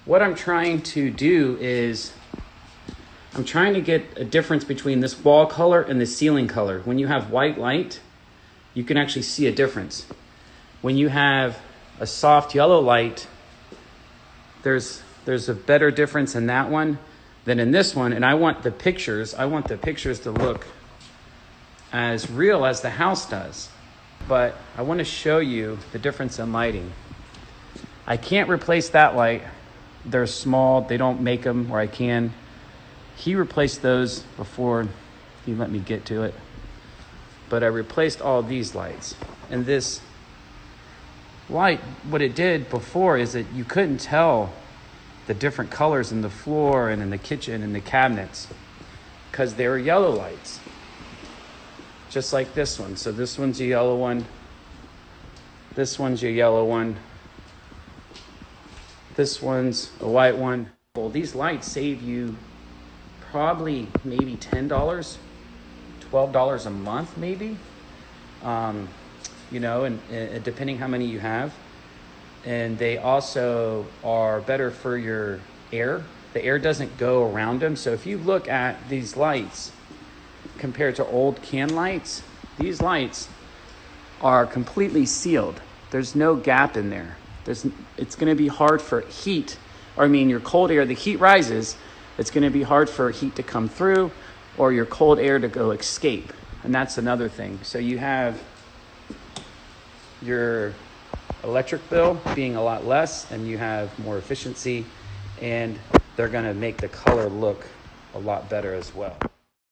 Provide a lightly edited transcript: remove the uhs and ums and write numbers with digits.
what I'm trying to do is I'm trying to get a difference between this wall color and the ceiling color. When you have white light, you can actually see a difference. When you have a soft yellow light, there's a better difference in that one than in this one. And I want the pictures to look as real as the house does. But I want to show you the difference in lighting. I can't replace that light. They're small, they don't make them where I can. He replaced those before he let me get to it. But I replaced all these lights. And this light, what it did before is that you couldn't tell the different colors in the floor and in the kitchen and the cabinets because they were yellow lights. Just like this one. So this one's a yellow one. This one's a yellow one. This one's a white one. Well, these lights save you probably maybe $10, $12 a month maybe. You know, and depending how many you have. And they also are better for your air. The air doesn't go around them. So if you look at these lights compared to old can lights, these lights are completely sealed. There's no gap in there. It's going to be hard for heat, or I mean your cold air, the heat rises, it's going to be hard for heat to come through or your cold air to go escape. And that's another thing. So you have your electric bill being a lot less and you have more efficiency, and they're going to make the color look a lot better as well.